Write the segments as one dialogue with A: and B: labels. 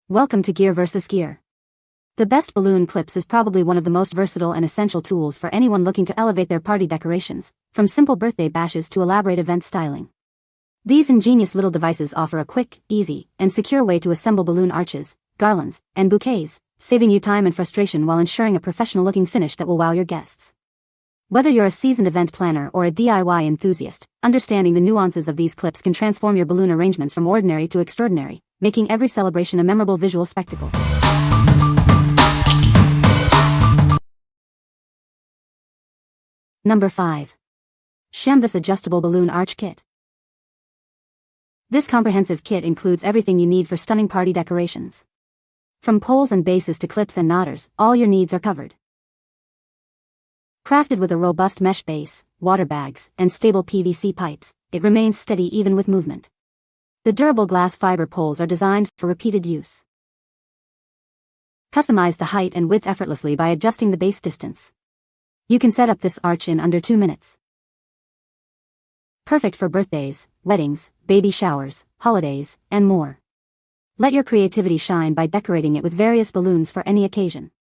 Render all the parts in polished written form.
A: Welcome to Gear vs. Gear. The best balloon clips is probably one of the most versatile and essential tools for anyone looking to elevate their party decorations, from simple birthday bashes to elaborate event styling. These ingenious little devices offer a quick, easy, and secure way to assemble balloon arches, garlands, and bouquets, saving you time and frustration while ensuring a professional-looking finish that will wow your guests. Whether you're a seasoned event planner or a DIY enthusiast, understanding the nuances of these clips can transform your balloon arrangements from ordinary to extraordinary, making every celebration a memorable visual spectacle. Number 5. Chamvis Adjustable Balloon Arch Kit. This comprehensive kit includes everything you need for stunning party decorations. From poles and bases to clips and knotters, all your needs are covered. Crafted with a robust mesh base, water bags, and stable PVC pipes, it remains steady even with movement. The durable glass fiber poles are designed for repeated use. Customize the height and width effortlessly by adjusting the base distance. You can set up this arch in under 2 minutes. Perfect for birthdays, weddings, baby showers, holidays, and more. Let your creativity shine by decorating it with various balloons for any occasion.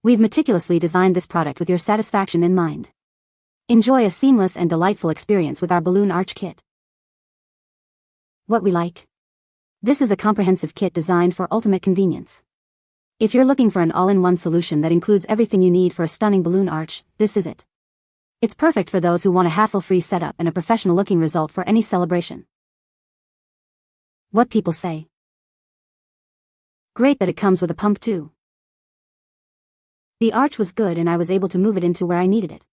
A: We've meticulously designed this product with your satisfaction in mind. Enjoy a seamless and delightful experience with our balloon arch kit. What we like. This is a comprehensive kit designed for ultimate convenience. If you're looking for an all-in-one solution that includes everything you need for a stunning balloon arch, this is it. It's perfect for those who want a hassle-free setup and a professional-looking result for any celebration. What people say. Great that it comes with a pump too. The arch was good and I was able to move it into where I needed it.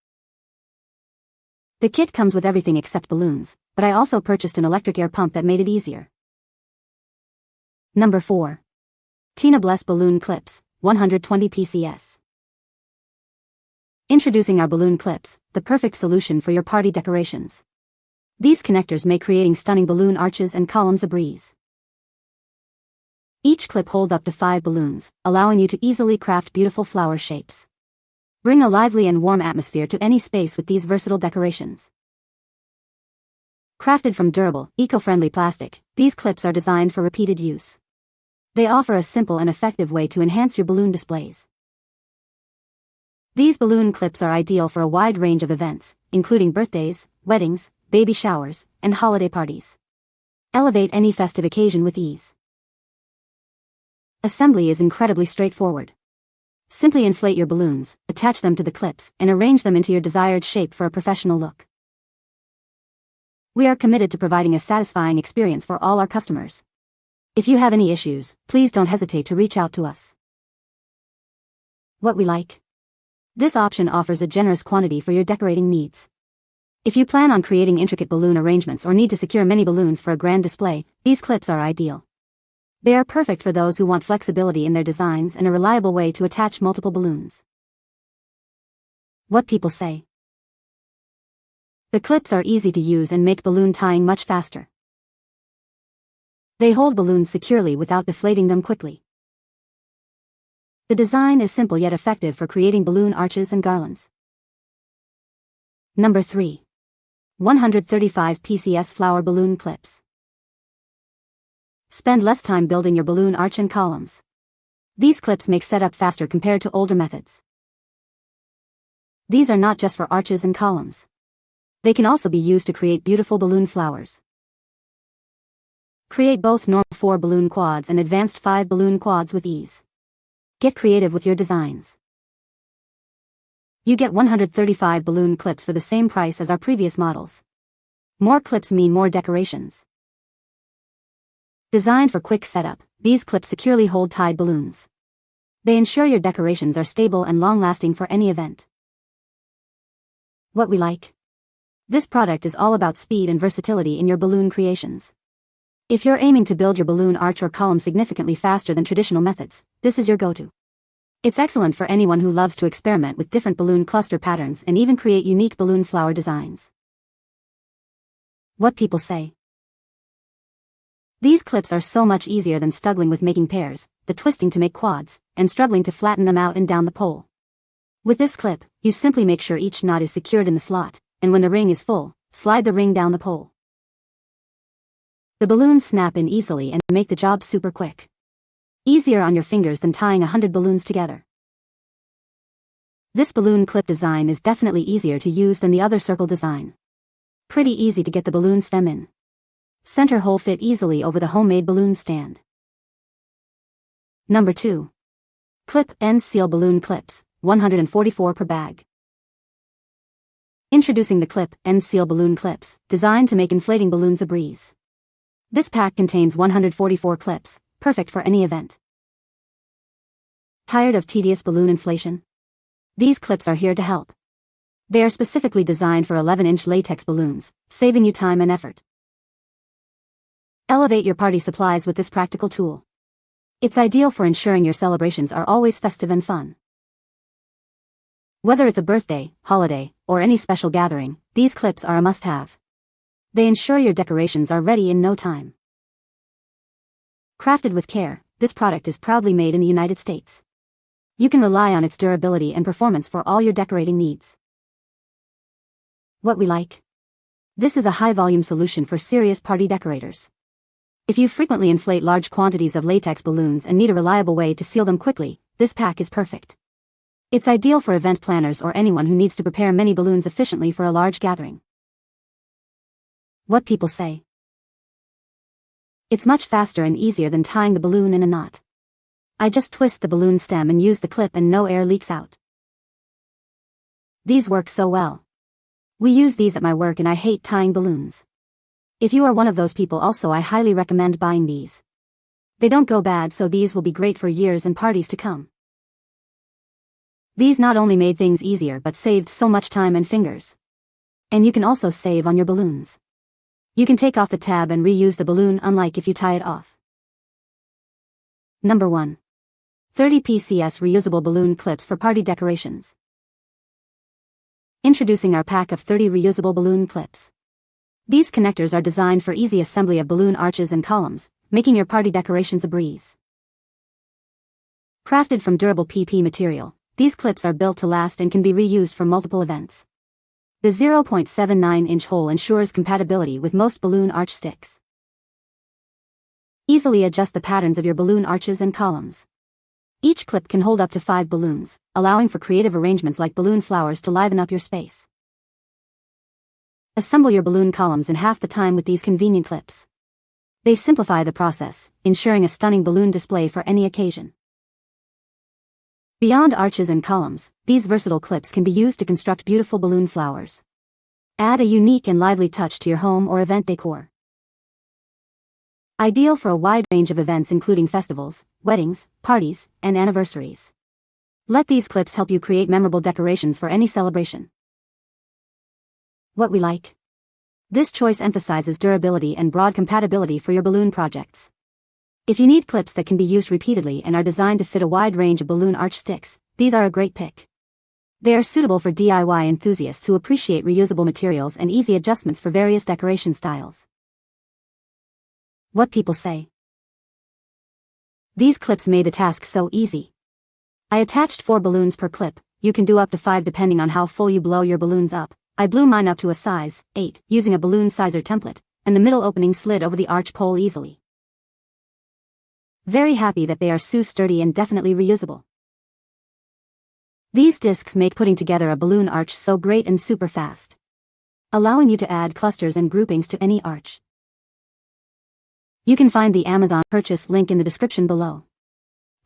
A: The kit comes with everything except balloons, but I also purchased an electric air pump that made it easier. Number 4. Tinabless Balloon Clips, 120 PCS. Introducing our balloon clips, the perfect solution for your party decorations. These connectors make creating stunning balloon arches and columns a breeze. Each clip holds up to 5 balloons, allowing you to easily craft beautiful flower shapes. Bring a lively and warm atmosphere to any space with these versatile decorations. Crafted from durable, eco-friendly plastic, these clips are designed for repeated use. They offer a simple and effective way to enhance your balloon displays. These balloon clips are ideal for a wide range of events, including birthdays, weddings, baby showers, and holiday parties. Elevate any festive occasion with ease. Assembly is incredibly straightforward. Simply inflate your balloons, attach them to the clips, and arrange them into your desired shape for a professional look. We are committed to providing a satisfying experience for all our customers. If you have any issues, please don't hesitate to reach out to us. What we like. This option offers a generous quantity for your decorating needs. If you plan on creating intricate balloon arrangements or need to secure many balloons for a grand display, these clips are ideal. They are perfect for those who want flexibility in their designs and a reliable way to attach multiple balloons. What people say. The clips are easy to use and make balloon tying much faster. They hold balloons securely without deflating them quickly. The design is simple yet effective for creating balloon arches and garlands. Number 3. 135 PCS Flower Balloon Clips. Spend less time building your balloon arch and columns. These clips make setup faster compared to older methods. These are not just for arches and columns. They can also be used to create beautiful balloon flowers. Create both normal 4 balloon quads and advanced 5 balloon quads with ease. Get creative with your designs. You get 135 balloon clips for the same price as our previous models. More clips mean more decorations. Designed for quick setup, these clips securely hold tied balloons. They ensure your decorations are stable and long-lasting for any event. What we like. This product is all about speed and versatility in your balloon creations. If you're aiming to build your balloon arch or column significantly faster than traditional methods, this is your go-to. It's excellent for anyone who loves to experiment with different balloon cluster patterns and even create unique balloon flower designs. What people say. These clips are so much easier than struggling with making pairs, the twisting to make quads, and struggling to flatten them out and down the pole. With this clip, you simply make sure each knot is secured in the slot, and when the ring is full, slide the ring down the pole. The balloons snap in easily and make the job super quick. Easier on your fingers than tying 100 balloons together. This balloon clip design is definitely easier to use than the other circle design. Pretty easy to get the balloon stem in. Center hole fit easily over the homemade balloon stand. Number 2. Klip End Seal Balloon Clips, 144 per bag. Introducing the Klip End Seal Balloon Clips, designed to make inflating balloons a breeze. This pack contains 144 clips, perfect for any event. Tired of tedious balloon inflation? These clips are here to help. They are specifically designed for 11-inch latex balloons, saving you time and effort. Elevate your party supplies with this practical tool. It's ideal for ensuring your celebrations are always festive and fun. Whether it's a birthday, holiday, or any special gathering, these clips are a must-have. They ensure your decorations are ready in no time. Crafted with care, this product is proudly made in the United States. You can rely on its durability and performance for all your decorating needs. What we like? This is a high-volume solution for serious party decorators. If you frequently inflate large quantities of latex balloons and need a reliable way to seal them quickly, this pack is perfect. It's ideal for event planners or anyone who needs to prepare many balloons efficiently for a large gathering. What people say? It's much faster and easier than tying the balloon in a knot. I just twist the balloon stem and use the clip and no air leaks out. These work so well. We use these at my work and I hate tying balloons. If you are one of those people also, I highly recommend buying these. They don't go bad, so these will be great for years and parties to come. These not only made things easier but saved so much time and fingers. And you can also save on your balloons. You can take off the tab and reuse the balloon, unlike if you tie it off. Number 1. 30 PCS Reusable Balloon Clips for Party Decorations. Introducing our pack of 30 reusable balloon clips. These connectors are designed for easy assembly of balloon arches and columns, making your party decorations a breeze. Crafted from durable PP material, these clips are built to last and can be reused for multiple events. The 0.79-inch hole ensures compatibility with most balloon arch sticks. Easily adjust the patterns of your balloon arches and columns. Each clip can hold up to 5 balloons, allowing for creative arrangements like balloon flowers to liven up your space. Assemble your balloon columns in half the time with these convenient clips. They simplify the process, ensuring a stunning balloon display for any occasion. Beyond arches and columns, these versatile clips can be used to construct beautiful balloon flowers. Add a unique and lively touch to your home or event decor. Ideal for a wide range of events including festivals, weddings, parties, and anniversaries. Let these clips help you create memorable decorations for any celebration. What we like? This choice emphasizes durability and broad compatibility for your balloon projects. If you need clips that can be used repeatedly and are designed to fit a wide range of balloon arch sticks, these are a great pick. They are suitable for DIY enthusiasts who appreciate reusable materials and easy adjustments for various decoration styles. What people say? These clips made the task so easy. I attached 4 balloons per clip. You can do up to 5 depending on how full you blow your balloons up. I blew mine up to a size 8 using a balloon sizer template, and the middle opening slid over the arch pole easily. Very happy that they are so sturdy and definitely reusable. These discs make putting together a balloon arch so great and super fast, allowing you to add clusters and groupings to any arch. You can find the Amazon purchase link in the description below.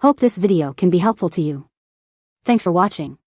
A: Hope this video can be helpful to you. Thanks for watching.